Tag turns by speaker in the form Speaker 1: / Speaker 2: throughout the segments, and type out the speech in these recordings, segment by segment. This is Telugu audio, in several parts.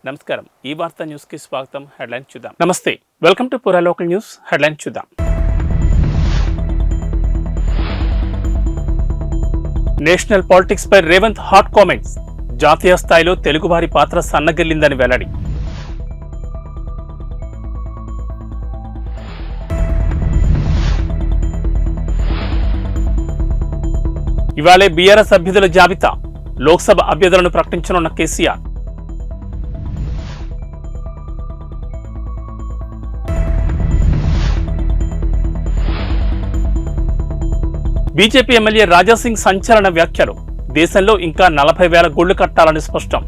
Speaker 1: నమస్కారం. ఈ వార్తా న్యూస్ కి స్వాగతం. హెడ్లైన్ చూద్దాం. నమస్తే, వెల్కమ్ టు పురా లోకల్ న్యూస్. హెడ్లైన్ చూద్దాం. నేషనల్ పాలిటిక్స్ పై రేవంత్ హాట్ కామెంట్స్. జాతీయ స్థాయిలో తెలుగువారి పాత్ర సన్నగిల్లిందని వెల్లడి. ఇవాళే బీఆర్ఎస్ అభ్యర్థుల జాబితా. లోక్సభ అభ్యర్థులను ప్రకటించనున్న కేసీఆర్. బీజేపీ ఎమ్మెల్యే రాజాసింగ్ సంచలన వ్యాఖ్యలు. దేశంలో ఇంకా 40,000 గుళ్లు కట్టాలని స్పష్టం.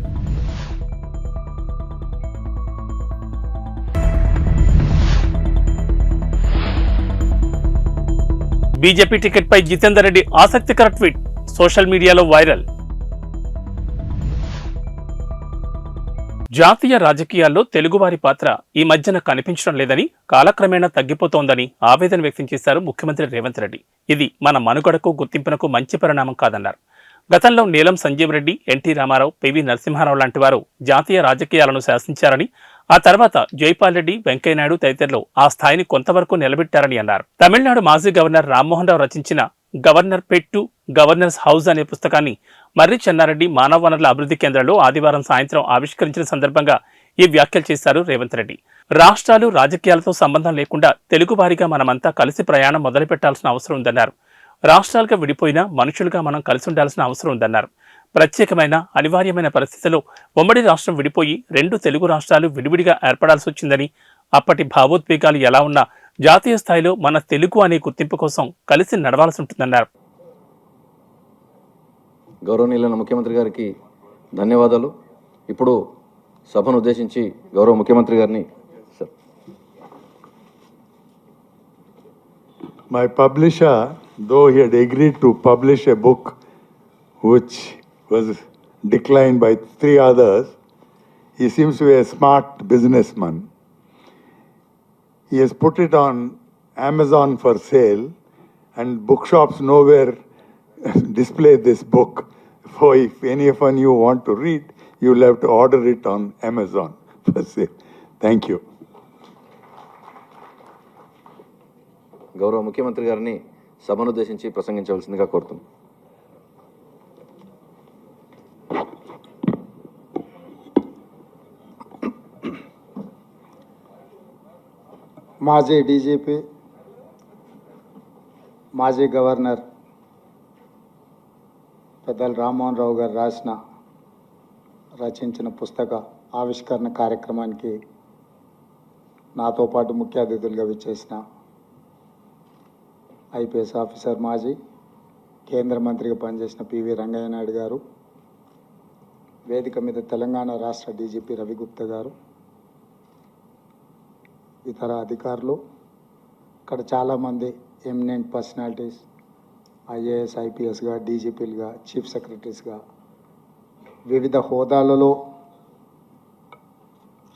Speaker 1: బీజేపీ టికెట్పై జితేందర్ రెడ్డి ఆసక్తికర ట్వీట్ సోషల్ మీడియాలో వైరల్. జాతీయ రాజకీయాల్లో తెలుగువారి పాత్ర ఈ మధ్యన కనిపించడం లేదని, కాలక్రమేణా తగ్గిపోతోందని ఆవేదన వ్యక్తం చేశారు ముఖ్యమంత్రి రేవంత్ రెడ్డి. ఇది మన మనుగడకు గుర్తింపునకు మంచి పరిణామం కాదన్నారు. గతంలో నీలం సంజీవ్ రెడ్డి, ఎన్టీ రామారావు, పివి నరసింహారావు లాంటి వారు జాతీయ రాజకీయాలను శాసించారని, ఆ తర్వాత జైపాల్ రెడ్డి, వెంకయ్యనాయుడు తదితరులు ఆ స్థాయిని కొంతవరకు నిలబెట్టారని అన్నారు. తమిళనాడు మాజీ గవర్నర్ రామ్మోహన్ రావు రచించిన గవర్నర్ పెట్టు గవర్నర్స్ హౌస్ అనే పుస్తకాన్ని మర్రి చెన్నారెడ్డి మానవ వనరుల అభివృద్ధి కేంద్రంలో ఆదివారం సాయంత్రం ఆవిష్కరించిన సందర్భంగా ఈ వ్యాఖ్యలు చేశారు రేవంత్ రెడ్డి. రాష్ట్రాలు రాజకీయాలతో సంబంధం లేకుండా తెలుగువారిగా మనమంతా కలిసి ప్రయాణం మొదలుపెట్టాల్సిన అవసరం ఉందన్నారు. రాష్ట్రాలుగా విడిపోయినా మనుషులుగా మనం కలిసి ఉండాల్సిన అవసరం ఉందన్నారు. ప్రత్యేకమైన అనివార్యమైన పరిస్థితుల్లో ఉమ్మడి రాష్ట్రం విడిపోయి 2 తెలుగు రాష్ట్రాలు విడివిడిగా ఏర్పడాల్సి వచ్చిందని, అప్పటి భావోద్వేగాలు ఎలా ఉన్నా జాతీయ స్థాయిలో మన తెలుగు అనే గుర్తింపు కోసం కలిసి నడవాల్సి ఉంటుందన్నారు.
Speaker 2: గౌరవనీయులైన ముఖ్యమంత్రి గారికి ధన్యవాదాలు. ఇప్పుడు సభను ఉద్దేశించి గౌరవ ముఖ్యమంత్రి గారిని
Speaker 3: My publisher, though he had agreed to publish a book which was declined by 3 others, he seems to be a smart businessman. He has put it on Amazon for sale, and bookshops nowhere display this book. So if any of you want to read, you will have to order it on Amazon for sale. Thank you.
Speaker 2: గౌరవ ముఖ్యమంత్రి గారిని సభను ఉద్దేశించి ప్రసంగించవలసిందిగా కోరుతున్నాను.
Speaker 4: మాజీ డీజీపీ, మాజీ గవర్నర్ పెద్దలు రామ్మోహన్ రావు గారు రచించిన పుస్తక ఆవిష్కరణ కార్యక్రమానికి నాతో పాటు ముఖ్య అతిథులుగా విచ్చేసిన ఐపీఎస్ ఆఫీసర్, మాజీ కేంద్ర మంత్రిగా పనిచేసిన పివి రంగయ్య నాయుడు గారు, వేదిక మీద తెలంగాణ రాష్ట్ర డీజీపీ రవిగుప్తా గారు, ఇతర అధికారులు, ఇక్కడ చాలామంది ఎమినెంట్ పర్సనాలిటీస్, ఐఏఎస్, ఐపీఎస్గా, డీజీపీలుగా, చీఫ్ సెక్రటరీస్గా వివిధ హోదాలలో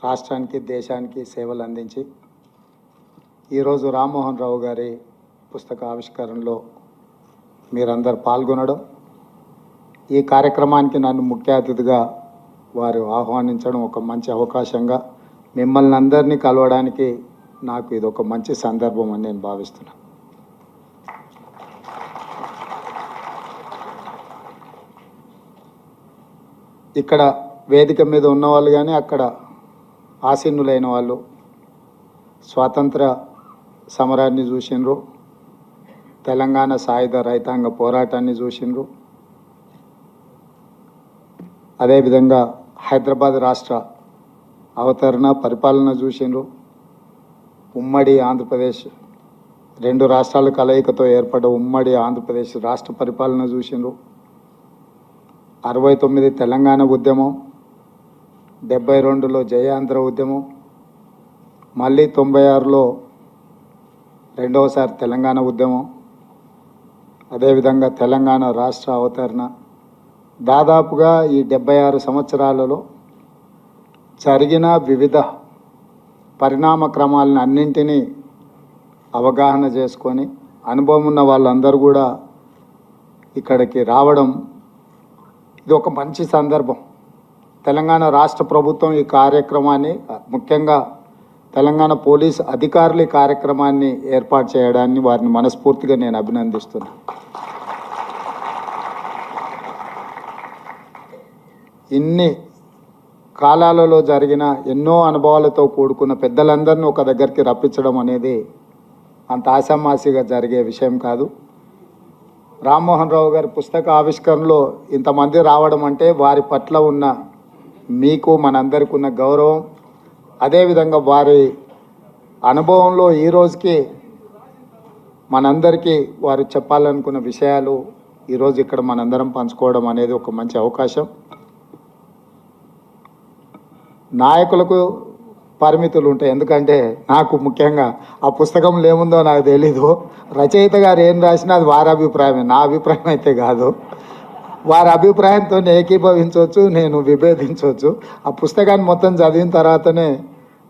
Speaker 4: రాష్ట్రానికి, దేశానికి సేవలు అందించి ఈరోజు రామ్మోహన్ రావు గారి పుస్తక ఆవిష్కరణలో మీరందరూ పాల్గొనడం, ఈ కార్యక్రమానికి నన్ను ముఖ్య అతిథిగా వారు ఆహ్వానించడం ఒక మంచి అవకాశంగా, మిమ్మల్ని అందరినీ కలవడానికి నాకు ఇది ఒక మంచి సందర్భం అని నేను భావిస్తున్నాను. ఇక్కడ వేదిక మీద ఉన్నవాళ్ళు కానీ అక్కడ ఆసీనులైన వాళ్ళు స్వాతంత్ర సమరాన్ని చూసిండ్రు, తెలంగాణ సాయుధ రైతాంగ పోరాటాన్ని చూసిండ్రు, అదేవిధంగా హైదరాబాద్ రాష్ట్ర అవతరణ పరిపాలన చూసిండ్రు, ఉమ్మడి ఆంధ్రప్రదేశ్ 2 రాష్ట్రాల కలయికతో ఏర్పడ్డ ఉమ్మడి ఆంధ్రప్రదేశ్ రాష్ట్ర పరిపాలన చూసిండ్రు, 69 తెలంగాణ ఉద్యమం, 72లో జయాంధ్ర ఉద్యమం, మళ్ళీ 96లో 2వసారి తెలంగాణ ఉద్యమం, అదేవిధంగా తెలంగాణ రాష్ట్ర అవతరణ. దాదాపుగా ఈ 76 సంవత్సరాలలో జరిగిన వివిధ పరిణామ క్రమాలను అన్నింటినీ అవగాహన చేసుకొని అనుభవం ఉన్న వాళ్ళందరూ కూడా ఇక్కడికి రావడం ఇది ఒక మంచి సందర్భం. తెలంగాణ రాష్ట్ర ప్రభుత్వం ఈ కార్యక్రమాన్ని, ముఖ్యంగా తెలంగాణ పోలీస్ అధికారులు ఈ కార్యక్రమాన్ని ఏర్పాటు చేయడాన్ని వారిని మనస్ఫూర్తిగా నేను అభినందిస్తున్నాను. ఇన్ని కాలాలలో జరిగిన ఎన్నో అనుభవాలతో కూడుకున్న పెద్దలందరినీ ఒక దగ్గరికి రప్పించడం అనేది అంత ఆషామాషిగా జరిగే విషయం కాదు. రామ్మోహన్ రావు గారి పుస్తక ఆవిష్కరణలో ఇంతమంది రావడం అంటే వారి పట్ల ఉన్న మీకు మనందరికీ ఉన్న గౌరవం, అదేవిధంగా వారి అనుభవంలో ఈ రోజుకి మనందరికీ వారు చెప్పాలనుకున్న విషయాలు ఈరోజు ఇక్కడ మనందరం పంచుకోవడం అనేది ఒక మంచి అవకాశం. నాయకులకు పరిమితులు ఉంటాయి, ఎందుకంటే నాకు ముఖ్యంగా ఆ పుస్తకంలో ఏముందో నాకు తెలీదు. రచయిత గారు ఏం రాసినా అది వారి అభిప్రాయమే, నా అభిప్రాయం అయితే కాదు. వారి అభిప్రాయంతో ఏకీభవించవచ్చు, నేను విభేదించవచ్చు. ఆ పుస్తకాన్ని మొత్తం చదివిన తర్వాతనే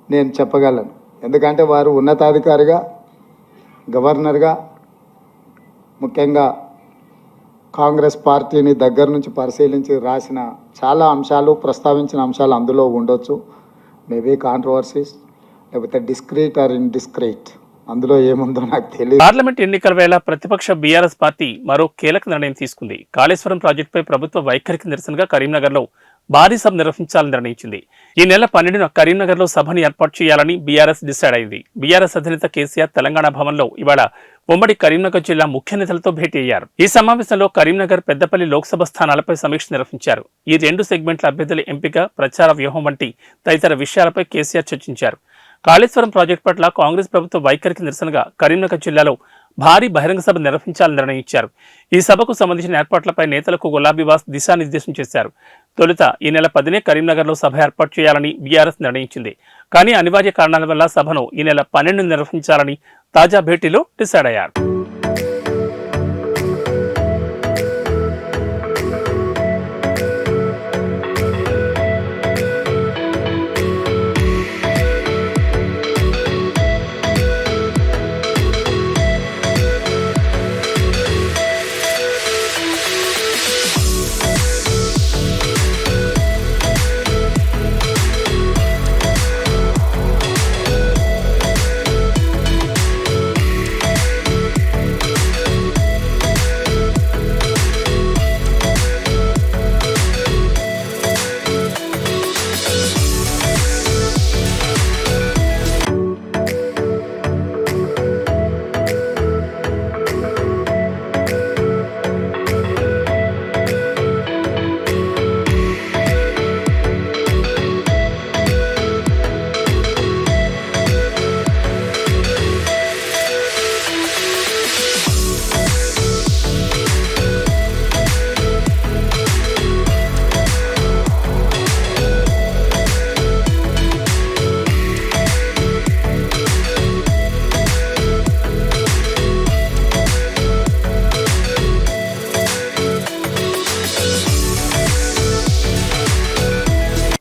Speaker 4: నేను చెప్పగలను, ఎందుకంటే వారు ఉన్నతాధికారిగా, గవర్నర్గా, ముఖ్యంగా కాంగ్రెస్ పార్టీని దగ్గర నుంచి పరిశీలించి రాసిన చాలా అంశాలు, ప్రస్తావించిన అంశాలు అందులో ఉండొచ్చు. మేబీ కాంట్రవర్సీస్, లేకపోతే డిస్క్రీట్ ఆర్ ఇండిస్క్రీట్, అందులో ఏముందో నాకు తెలియదు.
Speaker 1: పార్లమెంట్ ఎన్నికల వేళ ప్రతిపక్ష బీఆర్ఎస్ పార్టీ మరో కీలక నిర్ణయం తీసుకుంది. కాళేశ్వరం ప్రాజెక్టుపై ప్రభుత్వ వైఖరికి నిరసనగా కరీంనగర్లో భారీ సభ నిర్వహించాలని నిర్ణయించింది. ఈ నెల 12న కరీంనగర్లో సభని ఏర్పాటు చేయాలని బీఆర్ఎస్ డిసైడ్ అయింది. బీఆర్ఎస్ అధినేత కేసీఆర్ తెలంగాణ భవన్లో ఇవాళ ఉమ్మడి కరీంనగర్ జిల్లా ముఖ్య నేతలతో భేటీ అయ్యారు. ఈ సమావేశంలో కరీంనగర్, పెద్దపల్లి లోక్సభ స్థానాలపై సమీక్ష నిర్వహించారు. ఈ 2 సెగ్మెంట్ల అభ్యర్థుల ఎంపిక, ప్రచార వ్యూహం వంటి తదితర విషయాలపై కేసీఆర్ చర్చించారు. కాళేశ్వరం ప్రాజెక్టు పట్ల కాంగ్రెస్ ప్రభుత్వ వైఖరికి నిరసనగా కరీంనగర్ జిల్లాలో భారీ బహిరంగ సభ నిర్వహించాలని నిర్ణయించారు. ఈ సభకు సంబంధించిన ఏర్పాట్లపై నేతలకు గులాబీవాస్ దిశానిర్దేశం చేశారు. తొలుత ఈ నెల 10నే కరీంనగర్లో సభ ఏర్పాటు చేయాలని బీఆర్ఎస్ నిర్ణయించింది. కానీ అనివార్య కారణాల వల్ల సభను ఈ నెల 12 నిర్వహించాలని తాజా భేటీలో డిసైడ్ అయ్యారు.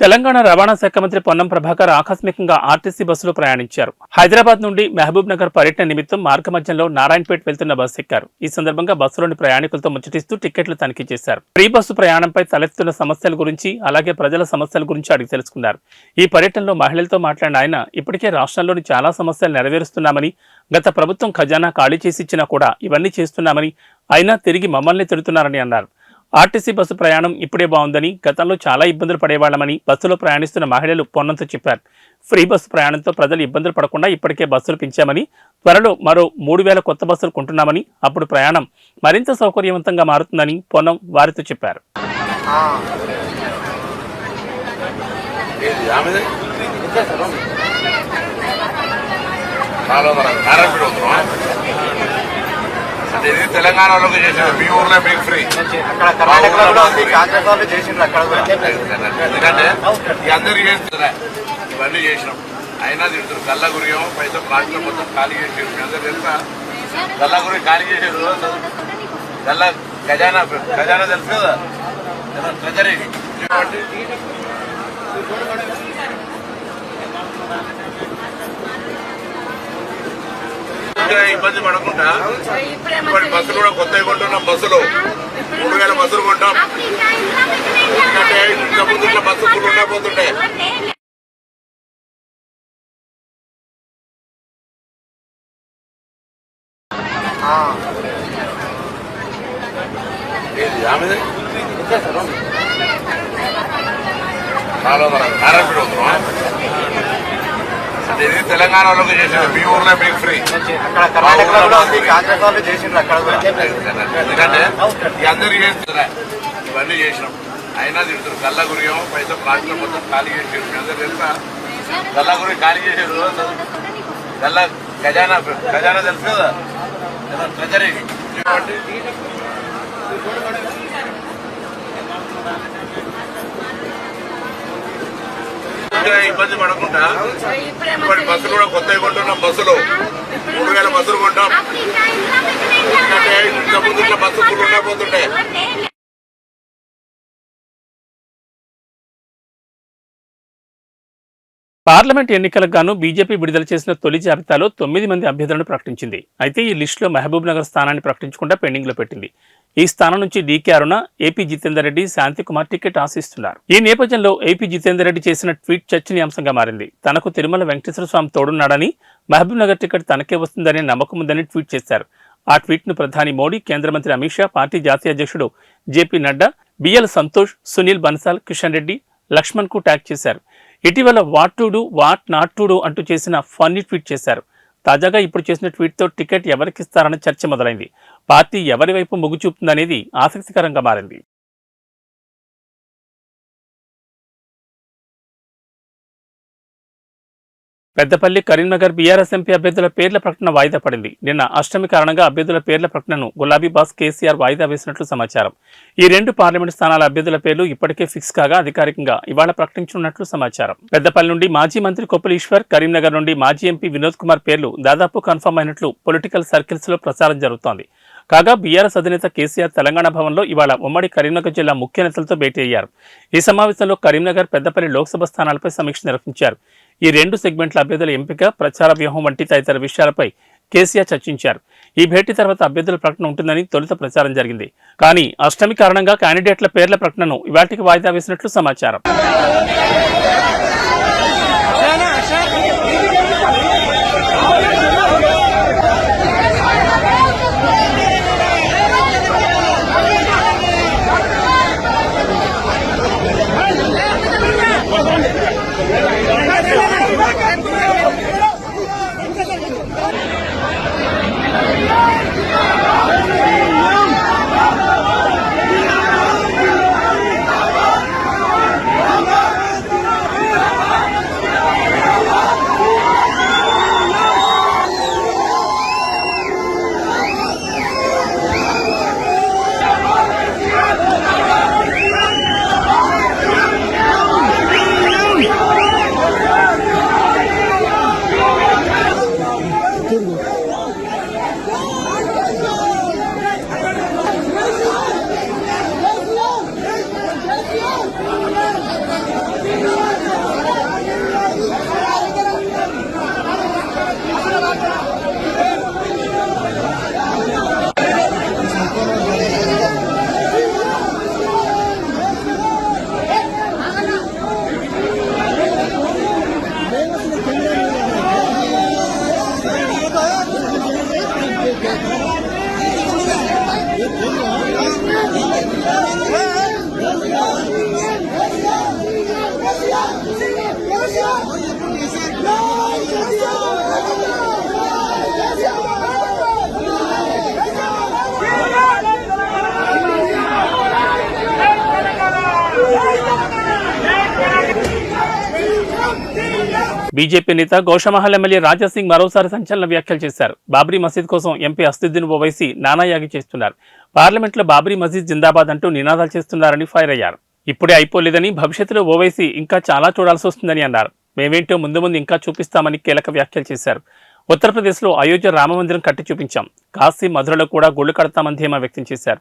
Speaker 1: తెలంగాణ రవాణా శాఖ మంత్రి పొన్నం ప్రభాకర్ ఆకస్మికంగా ఆర్టీసీ బస్సులో ప్రయాణించారు. హైదరాబాద్ నుండి మహబూబ్ నగర్ పర్యటన నిమిత్తం మార్గమధ్యంలో నారాయణపేట్ వెళ్తున్న బస్సు ఎక్కారు. ఈ సందర్భంగా బస్సులోని ప్రయాణికులతో ముచ్చటిస్తూ టికెట్లు తనిఖీ చేశారు. ఫ్రీ బస్సు ప్రయాణంపై తలెత్తుతున్న సమస్యల గురించి, అలాగే ప్రజల సమస్యల గురించి అడిగి తెలుసుకున్నారు. ఈ పర్యటనలో మహిళలతో మాట్లాడిన ఆయన ఇప్పటికే రాష్ట్రంలోని చాలా సమస్యలు నెరవేరుస్తున్నామని, గత ప్రభుత్వం ఖజానా ఖాళీ చేసి ఇచ్చినా కూడా ఇవన్నీ చేస్తున్నామని, అయినా తిరిగి మమ్మల్ని తిడుతున్నారని అన్నారు. ఆర్టీసీ బస్సు ప్రయాణం ఇప్పుడే బాగుందని, గతంలో చాలా ఇబ్బందులు పడేవాళ్లమని బస్సులో ప్రయాణిస్తున్న మహిళలు పొన్నంతో చెప్పారు. ఫ్రీ బస్సు ప్రయాణంతో ప్రజలు ఇబ్బందులు పడకుండా ఇప్పటికే బస్సులు పెంచామని, త్వరలో మరో 3000 కొత్త బస్సులు కొంటున్నామని, అప్పుడు ప్రయాణం మరింత సౌకర్యవంతంగా మారుతుందని పొన్నం వారితో చెప్పారు.
Speaker 5: ఇది తెలంగాణ వాళ్ళకి చేసారు, మీ ఊర్లో మీకు ఫ్రీ, అక్కడ కర్ణాటకలో కూడా ఉంది, కాంగ్రెస్ వాళ్ళు చేసిండ్రు అక్కడ కూడా. ఎందుకంటే అందరూ చేస్తున్నా ఇవన్నీ చేసినాం, అయినా తిడుతున్నారు. గల్లగురియం పైసా ప్లాస్టిక్ మొత్తం ఖాళీ చేసారు. మీ అందరూ తెలుసా గల్లగురి ఖాళీ చేసారు? ఖజానా తెలుసు కదా, ట్రెజరీ. ఇబ్బంది పడకుండా ఇప్పుడు బస్సులు కూడా కొత్తగా కొంటున్నాం. బస్సులు 3000 బస్సులు కొంటాం. ఎందుకంటే ఇంత ముందు ఇట్లా బస్సు ఫుల్ ఉండకపోతుండే. ఆమెది నారాయణపేట అవుతున్నాం. అంటే ఇది తెలంగాణ వాళ్ళకి చేసారు. మీ ఊర్లో మీకు ఫ్రీ. అక్కడ కర్ణాటకలో కూడా ఉంది. కాంగ్రెస్ వాళ్ళు చేసిండ్రు అక్కడ కూడా. ఎందుకంటే ఈ అందరూ చేస్తున్నా ఇవన్నీ చేసినాం. అయినా తిడుతున్నారు. గల్లగురియం పైసా ప్లాస్టర్ మొత్తం ఖాళీ చేసారు. మీ అందరూ తెలుసా? గల్లగురి ఖాళీ చేసారు. ఖజానా తెలుసు కదా, ట్రెజరీ. ఇబ్బంది పడకుండా ఇప్పుడు బస్సులు కూడా కొత్తగా కొంటున్నాం. బస్సులు 3000 బస్సులు కొంటాం. ఎందుకంటే ఇంత ముందు ఇట్లా బస్సు ఫుల్ ఉండకపోతుండే.
Speaker 1: పార్లమెంట్ ఎన్నికలకు గాను బీజేపీ విడుదల చేసిన తొలి జాబితాలో 9 మంది అభ్యర్థులను ప్రకటించింది. అయితే ఈ లిస్టులో మహబూబ్ నగర్ స్థానాన్ని ప్రకటించకుండా పెండింగ్లో పెట్టింది. ఈ స్థానం నుంచి డీకే అరుణ, ఏపీ జితేందర్ రెడ్డి, శాంతికుమార్ టికెట్ ఆశిస్తున్నారు. ఈ నేపథ్యంలో ఏపీ జితేందర్ రెడ్డి చేసిన ట్వీట్ చర్చనీయాంశంగా మారింది. తనకు తిరుమల వెంకటేశ్వర స్వామి తోడున్నాడని, మహబూబ్ నగర్ టికెట్ తనకే వస్తుందనే నమ్మకం ఉందని ట్వీట్ చేశారు. ఆ ట్వీట్ను ప్రధాని మోడీ, కేంద్ర మంత్రి అమిత్ షా, పార్టీ జాతీయ అధ్యక్షుడు జేపీ నడ్డా, బిఎల్ సంతోష్, సునీల్ బన్సాల్, కిషన్ రెడ్డి, లక్ష్మణ్ కు ట్యాగ్ చేశారు. ఇటీవల what to do, what not to do అంటూ చేసిన ఫన్నీ ట్వీట్ చేశారు. తాజాగా ఇప్పుడు చేసిన ట్వీట్తో టికెట్ ఎవరికిస్తారన్న చర్చ మొదలైంది. పార్టీ ఎవరి వైపు మొగ్గు చూపుతుందనేది ఆసక్తికరంగా మారింది. పెద్దపల్లి, కరీంనగర్ బీఆర్ఎస్ ఎంపీ అభ్యర్థుల పేర్ల ప్రకటన వాయిదా పడింది. నిన్న అష్టమి కారణంగా అభ్యర్థుల పేర్ల ప్రకటనను గులాబీ బాస్ కేసీఆర్ వాయిదా వేసినట్లు సమాచారం. ఈ 2 పార్లమెంటు స్థానాల అభ్యర్థుల పేర్లు ఇప్పటికే ఫిక్స్ కాగా అధికారికంగా ఇవాళ ప్రకటించనున్నట్లు సమాచారం. పెద్దపల్లి నుండి మాజీ మంత్రి కొప్పుల ఈశ్వర్, కరీంనగర్ నుండి మాజీ ఎంపీ వినోద్ కుమార్ పేర్లు దాదాపు కన్ఫర్మ్ అయినట్లు పొలిటికల్ సర్కిల్స్ లో ప్రచారం జరుగుతోంది. కాగా బీఆర్ఎస్ అధినేత కేసీఆర్ తెలంగాణ భవన్లో ఇవాళ ఉమ్మడి కరీంనగర్ జిల్లా ముఖ్య నేతలతో భేటీ అయ్యారు. ఈ సమావేశంలో కరీంనగర్, పెద్దపల్లి లోక్సభ స్థానాలపై సమీక్ష నిర్వహించారు. ఈ 2 సెగ్మెంట్ల అభ్యర్థుల ఎంపిక, ప్రచార వ్యూహం వంటి తదితర విషయాలపై కేసీఆర్ చర్చించారు. ఈ భేటీ తర్వాత అభ్యర్థుల ప్రకటన ఉంటుందని తొలుత ప్రచారం జరిగింది. కానీ అష్టమి కారణంగా క్యాండిడేట్ల పేర్ల ప్రకటనను ఇవాళకి వాయిదా వేసినట్లు సమాచారం. బీజేపీ నేత గోషమహల్ ఎమ్మెల్యే రాజాసింగ్ మరోసారి సంచలన వ్యాఖ్యలు చేశారు. బాబ్రీ మసీద్ కోసం ఎంపీ అసదుద్దీన్ ఓవైసీ నానాయాగి చేస్తున్నారు. పార్లమెంట్లో బాబ్రీ మసీద్ జిందాబాద్ అంటూ నినాదాలు చేస్తున్నారని ఫైర్ అయ్యారు. ఇప్పుడే అయిపోలేదని, భవిష్యత్తులో ఓవైసీ ఇంకా చాలా చూడాల్సి వస్తుందని అన్నారు. మేమేంటో ముందు ముందు ఇంకా చూపిస్తామని కీలక వ్యాఖ్యలు చేశారు. ఉత్తరప్రదేశ్లో అయోధ్య రామమందిరం కట్టి చూపించాం, కాశీ, మధురలో కూడా గుళ్లు కడతామని ధీమా వ్యక్తం చేశారు.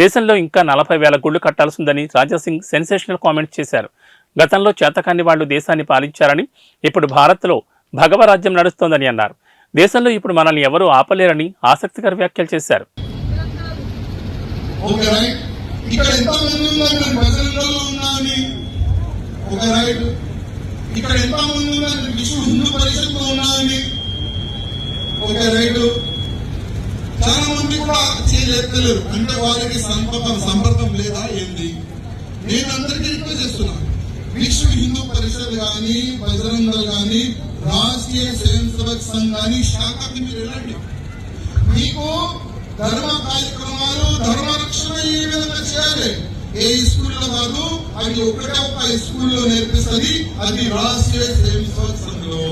Speaker 1: దేశంలో ఇంకా 40,000 గుళ్లు కట్టాల్సిందని రాజాసింగ్ సెన్సేషనల్ కామెంట్స్ చేశారు. గతంలో చేతకాని వాళ్లు దేశాన్ని పాలించారని, ఇప్పుడు భారత్లో భగవరాజ్యం నడుస్తోందని అన్నారు. దేశంలో ఇప్పుడు మనల్ని ఎవరూ ఆపలేరని ఆసక్తికర వ్యాఖ్యలు చేశారు.
Speaker 6: ఒక రైట్ ఇక్కడ ఎంతమంది ఉన్నారు నేను బజరంగలో ఉన్నా అని ఒక రైట్ ఇక్కడ ఎంతమంది ఉన్నారు నేను విశ్వ హిందూ పరిషత్లో ఉన్నా అని ఒక రైట్ చాలా మంది కూడా చేయలేరు అంటే వారికి సంపర్కం లేదా ఏంది. నేను అందరికీ రిక్వెస్ట్ చేస్తున్నాను, విశ్వ హిందూ పరిషత్ కానీ బజరంగ దళ్ కానీ రాష్ట్రీయ స్వయం సేవక్ సంఘ్ కానీ శాఖకి మీరు వెళ్ళండి. మీకు ధర్మ కార్యక్రమాలు ధర్మ రక్షణ ఏ విధంగా చేయాలి ఏ స్కూల్లో కాదు, అది ఒకటే ఒక స్కూల్లో నేర్పిస్తుంది, అది రాష్ట్రీయ స్వయం సేవక్ సంఘ్లో.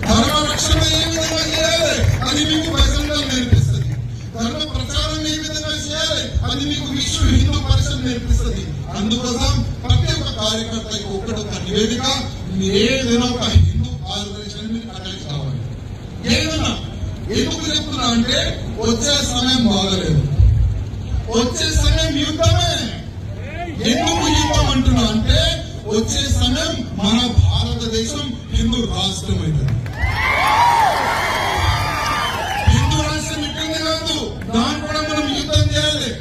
Speaker 6: ధర్మ రక్షణ ఏ విధంగా చేయాలి అది మీకు బజరంగ దళ్ నేర్పిస్తుంది. ధర్మ ప్రచారం ఏ విధంగా చేయాలి అది మీకు విశ్వ హిందూ పరిషత్ నేర్పిస్తుంది. అందుకోసం ప్రతి ఒక్క కార్యకర్తకి ఒకటొక నివేదిక ఏదైనా ఒక హిందూ ఆర్గనైజేషన్ మీరు అటాచ్ కావాలి. ఏదైనా ఎందుకు చెప్తున్నా అంటే వచ్చే సమయం బాగలేదు, వచ్చే సమయం యుద్ధమే. ఎందుకు యుద్ధం అంటున్నా అంటే వచ్చే సమయం మన భారతదేశం హిందూ రాష్ట్రం అవుతుంది. హిందూ రాష్ట్రం ఇట్టింది కాదు, దాన్ని కూడా మనం యుద్ధం చేయాలి.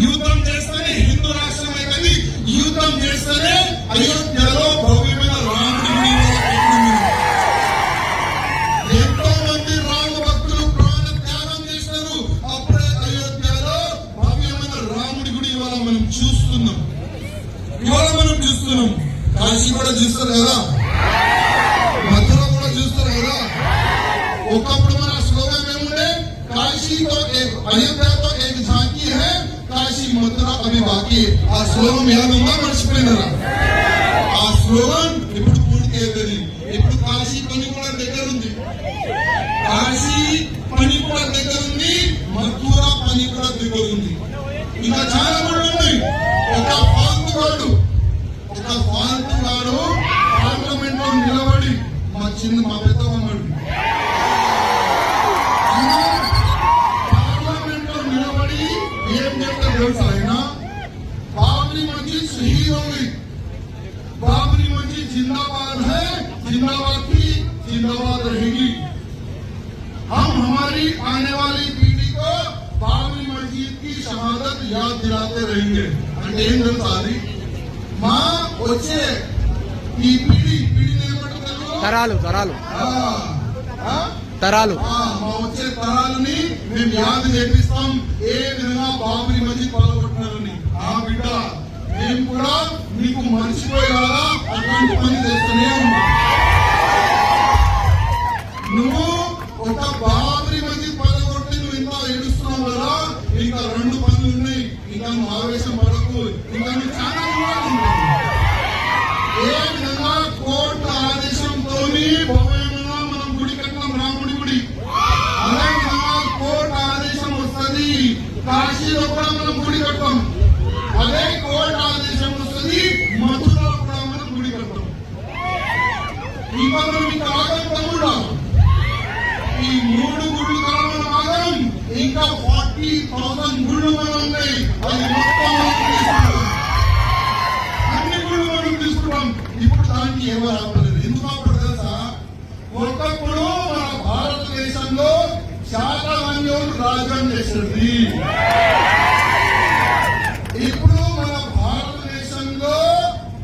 Speaker 6: యుద్ధం చేస్తేనే హిందూ రాష్ట్రం అవుతుంది. యుద్ధం చేస్తేనే అయోధ్యలో భవ్యమైన రాముడి గుడి ఎంతో మంది రామ భక్తులు ప్రాణ త్యాగం చేశారు. అప్పుడే అయోధ్యలో భవ్యమైన రాముడి గుడి ఇవాళ మనం చూస్తున్నాం. కాశీ కూడా చూస్తారు కదా, మథుర కూడా చూస్తారు కదా. ఒకప్పుడు మన స్లోగన్ ఏముండే, కాశీతో అయోధ్యతో ఏక ఝాంకీ హై, కాశీ మథుర అవి బాకీ. ఆ స్లోగన్ ఏదన్నా మర్చిపోయినారా? ఆ స్లోగన్ ఇప్పుడు పూర్తి అవుతుంది. ఇప్పుడు కాశీ పని కూడా దగ్గర ఉంది, కాశీ పని కూడా దగ్గర ఉంది, మథుర పని కూడా దగ్గర ఉంది. ఇంకా చాలా కూడా ఉన్నాయి. ఒక ఫాల్తుగాడు పార్లమెంట్ లో నిలబడి మా పెద్దవాడు పార్లమెంట్ లో నిలబడి ఏం చెప్తారు తెలుసా? ఆయన బాబరీ మస్జిద్ షహీద్ హోంగి, బాబరీ మస్జిద్ जिंदाबाद है, जिंदाबाद की जिंदाबाद रहेगी. हम हमारी आने वाली पीढ़ी को बाबरी मस्जिद की शहादत याद दिलाते रहेंगे. అంటే ఏం తెలుసా? అది మా వచ్చే ఈ పీడి తరాలు మా వచ్చే తరాలని మేము యాద చేపిస్తాం ఏ విధంగా బాబరీ మస్జిద్ పగలగొట్టినారని. ఆ బిడ్డ మేము కూడా మీకు మర్చిపోయేలా అటువంటి పని చేస్తూనే ఉన్నాం. నువ్వు ఒక బాబరీ మస్జిద్ పగలగొట్టి నువ్వు ఇంకా ఏడుస్తున్నావు కదా, ఇంకా 2 పనులు ఉన్నాయి. ఇంకా నువ్వు ఆవేశం పడకు, ఇంకా నువ్వు చాలా ఏ విధంగా కోర్టు ఆదేశంతో భవ్యంగా మనం గుడి కట్టాం, రాముడి గుడి. అదే విధంగా కోర్టు ఆదేశం వస్తుంది, కాశీలో కూడా మనం గుడి కట్టాం. అదే కోర్టు ఆదేశం వస్తుంది, మథురలో కూడా మనం గుడి కట్టాం. ఇంకా మనం ఇంకా ఆగం తమ్ముడా, ఈ 3 గుళ్ళు మనం ఆగం. ఇంకా 40,000 గుళ్ళు మనం ఉన్నాయి. అది మొత్తం ఇప్పుడు దానికి ఎవరు ఆపలేదు. ఎందుకు ఆపలేదు తెలుసా? ఒకప్పుడు మన భారతదేశంలో శాతవాహనులు రాజ్యం చేసింది. ఇప్పుడు మన భారతదేశంలో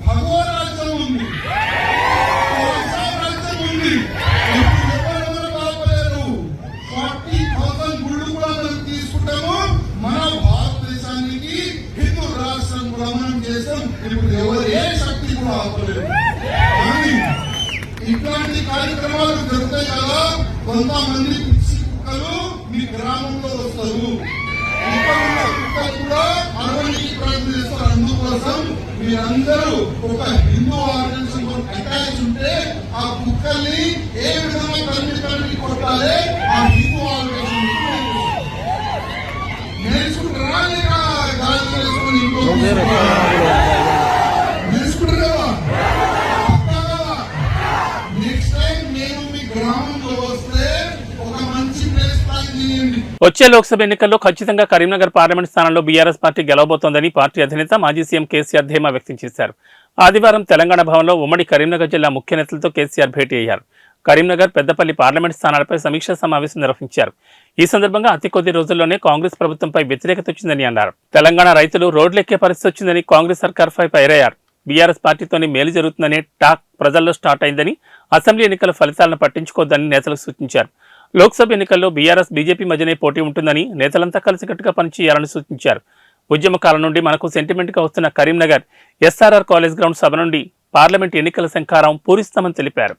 Speaker 6: భగవరాజ్యం ఉంది, రాజ్యం ఉంది. ఇప్పుడు ఎవరు మనకు ఆపలేరు. 40,000 గుళ్ళు కూడా మనం తీసుకుంటాము. మన భారతదేశానికి హిందూ రాష్ట్రం కూడా మనం చేస్తాం. ఇప్పుడు ఎవరు ఏ శక్తి కూడా ఆపలేదు. కానీ ఇట్లాంటి కార్యక్రమాలు జరుగుతాయి కదా, కొంతమంది పిచ్చి కుక్కలు మీ గ్రామంలో వస్తారు. ఇక్కడ ఉన్న కుక్కలు కూడా అరవడానికి ప్రయత్నం చేస్తారు. అందుకోసం మీరందరూ ఒక హిందూ ఆర్గనైజేషన్ అటాచ్ ఉంటే ఆ కుక్కల్ని ఏ విధంగా తల్లి కొట్టాలి ఆ హిందూ ఆర్గనైజేషన్ నేర్చుకుంటారా? లేక గాలి చేసుకుని నేర్చుకుంటారా? నెక్స్ట్ టైం నేను మీ గ్రామంలో వస్తే ఒక మంచి ప్లేస్ ప్లాన్ చేయండి.
Speaker 1: వచ్చే లోక్సభ ఎన్నికల్లో ఖచ్చితంగా కరీంనగర్ పార్లమెంట్ స్థానంలో బీఆర్ఎస్ పార్టీ గెలవబోతోందని పార్టీ అధినేత మాజీ సీఎం కేసీఆర్ ధీమా వ్యక్తం చేశారు. ఆదివారం తెలంగాణ భవన్లో ఉమ్మడి కరీంనగర్ జిల్లా ముఖ్య నేతలతో కేసీఆర్ భేటీ అయ్యారు. కరీంనగర్, పెద్దపల్లి పార్లమెంట్ స్థానాలపై సమీక్షా సమావేశం నిర్వహించారు. ఈ సందర్భంగా అతి కొద్ది రోజుల్లోనే కాంగ్రెస్ ప్రభుత్వంపై వ్యతిరేకత వచ్చిందని అన్నారు. తెలంగాణ రైతులు రోడ్లెక్కే పరిస్థితి వచ్చిందని కాంగ్రెస్ సర్కార్పై ఫైరయ్యారు. బీఆర్ఎస్ పార్టీతోనే మేలు జరుగుతుందనే టాక్ ప్రజల్లో స్టార్ట్ అయిందని, అసెంబ్లీ ఎన్నికల ఫలితాలను పట్టించుకోవద్దని నేతలకు సూచించారు. లోక్సభ ఎన్నికల్లో బీఆర్ఎస్ బీజేపీ మధ్యనే పోటీ ఉంటుందని, నేతలంతా కలిసికట్టుగా పనిచేయాలని సూచించారు. ఉద్యమ కాలం నుండి మనకు సెంటిమెంట్గా వస్తున్న కరీంనగర్ ఎస్ఆర్ఆర్ కాలేజ్ గ్రౌండ్ సభ నుండి పార్లమెంట్ ఎన్నికల శంఖారం పూరిస్తామని తెలిపారు.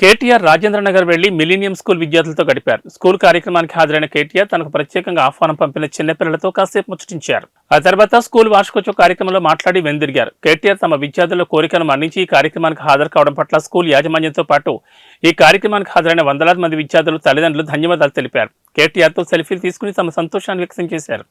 Speaker 1: కేటీఆర్ రాజేంద్రనగర్ వెళ్లి మిలీనియం స్కూల్ విద్యార్థులతో గడిపారు. స్కూల్ కార్యక్రమానికి హాజరైన కేటీఆర్ తనకు ప్రత్యేకంగా ఆహ్వానం పంపిన చిన్నపిల్లలతో కాసేపు ముచ్చటించారు. ఆ తర్వాత స్కూల్ వార్షికోత్సవ కార్యక్రమంలో మాట్లాడి వెనుదిరిగారు. కేటీఆర్ తమ విద్యార్థుల కోరికను మన్నించి ఈ కార్యక్రమానికి హాజరు కావడం పట్ల స్కూల్ యాజమాన్యంతో పాటు ఈ కార్యక్రమానికి హాజరైన వందలాది మంది విద్యార్థులు, తల్లిదండ్రులు ధన్యవాదాలు తెలిపారు. కేటీఆర్తో సెల్ఫీలు తీసుకుని తమ సంతోషాన్ని వ్యక్తం చేశారు.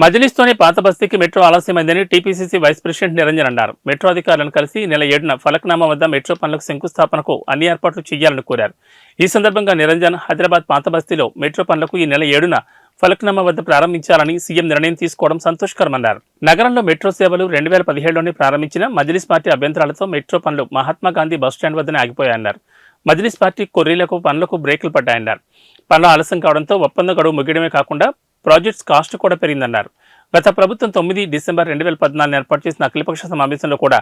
Speaker 1: మజ్లిస్తోనే పాత బస్తీకి మెట్రో ఆలస్యమైందని టీపీసీసీ వైస్ ప్రెసిడెంట్ నిరంజన్ అన్నారు. మెట్రో అధికారులను కలిసి నెల 7న ఫలక్నామా వద్ద మెట్రో పనులకు శంకుస్థాపనకు అన్ని ఏర్పాట్లు చేయాలని కోరారు. ఈ సందర్భంగా నిరంజన్ హైదరాబాద్ పాత బస్తీలో మెట్రో పనులకు ఈ నెల 7న ఫలక్నామా వద్ద ప్రారంభించాలని సీఎం నిర్ణయం తీసుకోవడం సంతోషకరమన్నారు. నగరంలో మెట్రో సేవలు 2017లోనే ప్రారంభించిన మజ్లిస్ పార్టీ అభ్యంతరాలతో మెట్రో పనులు మహాత్మాగాంధీ బస్టాండ్ వద్దనే ఆగిపోయాయన్నారు. మజ్లిస్ పార్టీ కొర్రీలకు పనులకు బ్రేకులు పడ్డాయన్నారు. పనులు ఆలస్యం కావడంతో ఒప్పంద గడువు ముగియడమే కాకుండా ప్రాజెక్ట్స్ కాస్ట్ కూడా పెరిగిందన్నారు. గత ప్రభుత్వం 9 డిసెంబర్ 2014 ఏర్పాటు చేసిన అఖిలపక్ష సమావేశంలో కూడా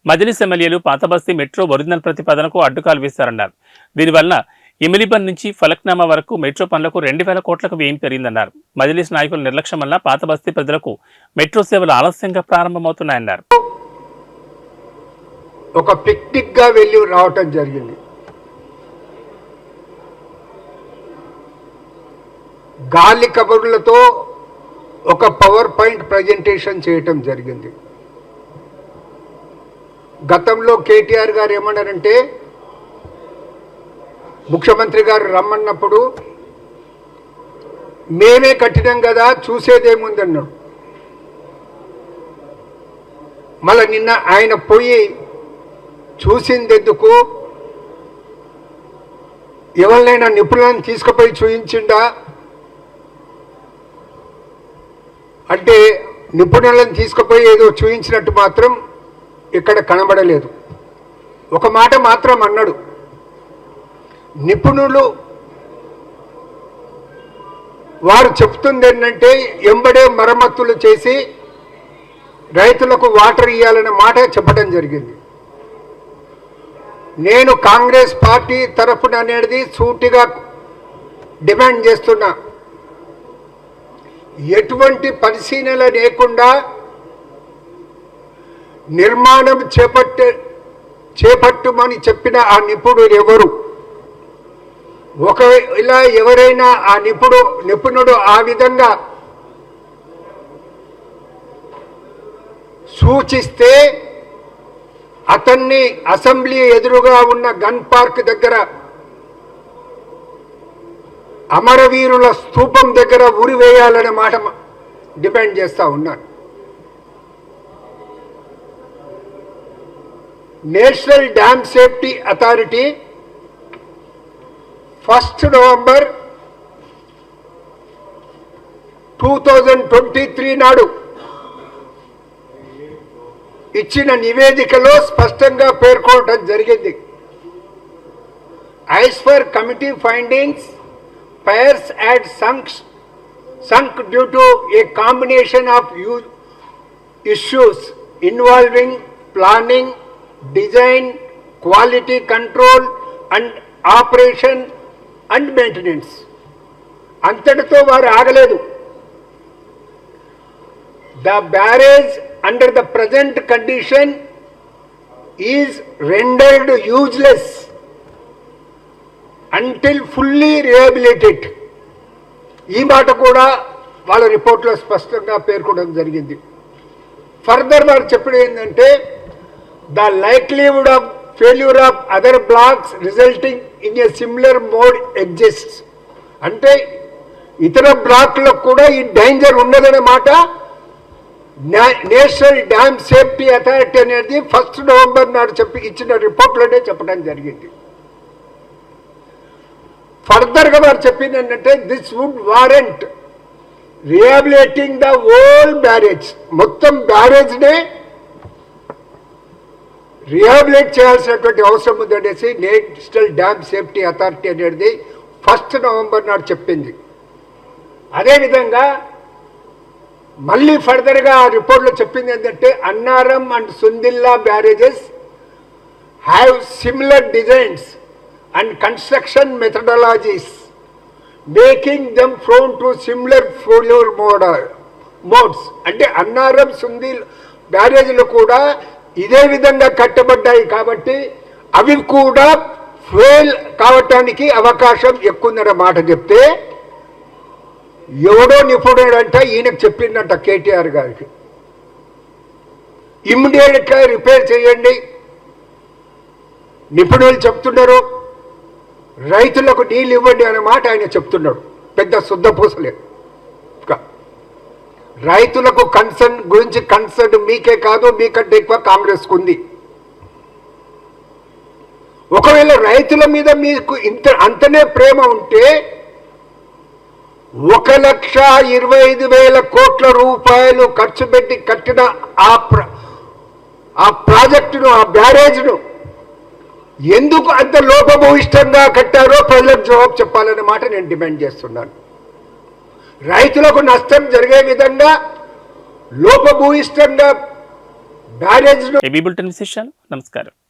Speaker 1: మజ్లిస్ ఎమ్మెల్యేలు పాత బస్తీ మెట్రో ఒరిజినల్ ప్రతిపాదనకు అడ్డుకాలు వేశారన్నారు. దీనివల్ల ఇమిలిబన్ నుంచి ఫలక్నామా వరకు మెట్రో పనులకు 2000 కోట్లకు వ్యయం పెరిగిందన్నారు. మజ్లిస్ నాయకుల నిర్లక్ష్యం వల్ల పాత బస్తీ ప్రజలకు మెట్రో సేవలు ఆలస్యంగా ప్రారంభమవుతున్నాయన్నారు.
Speaker 7: ఒక పిక్నిక్ గా వెళ్ళి రావటం జరిగింది. గాలి కబుర్లతో ఒక పవర్ పాయింట్ ప్రజెంటేషన్ చేయటం జరిగింది. గతంలో కేటీఆర్ గారు ఏమన్నారంటే, ముఖ్యమంత్రి గారు రమ్మన్నప్పుడు మేమే కట్టినాం కదా చూసేదేముందన్నాడు. మళ్ళీ నిన్న ఆయన పోయి చూసిందెందుకు, ఎవరినైనా నిపుణులను తీసుకుపోయి చూయించిండా అంటే నిపుణులను తీసుకుపోయి ఏదో చూయించినట్టు మాత్రం ఇక్కడ కనబడలేదు. ఒక మాట మాత్రం అన్నాడు, నిపుణులు వారు చెప్తుంది ఏంటంటే ఎంబడే మరమ్మతులు చేసి రైతులకు వాటర్ ఇవ్వాలనే మాట చెప్పడం జరిగింది. నేను కాంగ్రెస్ పార్టీ తరఫున అనేది సూటిగా డిమాండ్ చేస్తున్నా, ఎటువంటి పరిశీలన లేకుండా నిర్మాణం చేపట్టమని చెప్పిన ఆ నిపుణుడు ఎవరు? ఒకవేళ ఎవరైనా ఆ నిపుణుడు ఆ విధంగా సూచిస్తే అతన్ని అసెంబ్లీ ఎదురుగా ఉన్న గన్ పార్క్ దగ్గర అమరవీరుల స్తూపం దగ్గర ఉరివేయాలనే మాట డిమాండ్ చేస్తా ఉన్నాను. National dam safety authority 1 November 2023 నాడు ఇచ్చిన నివేదికలో స్పష్టంగా పేర్కొనడం జరిగింది. As per committee findings, piers had sunk due to a combination of issues involving planning, design, quality control and operation and maintenance. అంతటితో వారు ఆగలేదు. The barrage under the present condition is rendered useless until fully rehabilitated. ఈ మాట కూడా వాళ్ళ రిపోర్ట్లో స్పష్టంగా పేర్కొనడం జరిగింది. ఫర్దర్ వారు చెప్పడం ఏంటంటే the likelihood of failure of other blocks resulting in a similar mode exists. అంటే ఇతర బ్లాక్లకు కూడా ఈ డేంజర్ ఉన్నదనే మాట నేషనల్ డ్యామ్ సేఫ్టీ అథారిటీ అనేది 1 నవంబర్ నాడు ఇచ్చిన రిపోర్ట్లోనే చెప్పడం జరిగింది. ఫర్దర్గా వారు చెప్పింది ఏంటంటే this would warrant rehabilitating the whole barrage. మొత్తం బ్యారేజ్నే రిహాబిలిటేట్ చేయాల్సినటువంటి అవసరం ఉందనేసి నేషనల్ డ్యామ్ సేఫ్టీ అథారిటీ అనేది 1 నవంబర్ నాడు చెప్పింది. అదేవిధంగా మళ్ళీ ఫర్దర్గా ఆ రిపోర్ట్లో చెప్పింది ఏంటంటే Annaram and Sundilla barrages have similar designs and construction methodologies making them prone to similar failure modes. అంటే అన్నారం సుందిల్ బ్యారేజ్లు కూడా ఇదే విధంగా కట్టబడ్డాయి కాబట్టి అవి కూడా ఫెయిల్ కావటానికి అవకాశం ఎక్కువ మాట చెప్తే ఎవడో నిపుణుడంట ఈయనకు చెప్పిందంట కేటీఆర్ గారికి ఇమ్మీడియట్గా రిపేర్ చేయండి. నిపుణులు చెప్తున్నారు రైతులకు నీళ్ళు ఇవ్వండి అనే మాట ఆయన చెప్తున్నాడు. పెద్ద శుద్ధపూసలే. రైతులకు కన్సర్న్ మీకే కాదు మీకంటే ఎక్కువ కాంగ్రెస్కు ఉంది. ఒకవేళ రైతుల మీద మీకు అంతనే ప్రేమ ఉంటే 1,25,000 కోట్ల రూపాయలు ఖర్చు పెట్టి కట్టిన ఆ ప్రాజెక్టును ఆ బ్యారేజ్ను ఎందుకు అంత లోపభూయిష్టంగా కట్టారో ప్రజలకు జవాబు చెప్పాలనే మాట నేను డిమాండ్ చేస్తున్నాను. రైతులకు నష్టం జరిగే విధంగా లోపభూయిష్టంగా బ్యారేజ్ను
Speaker 1: ఏబీ బులెటిన్ విశేషాలు. నమస్కారం.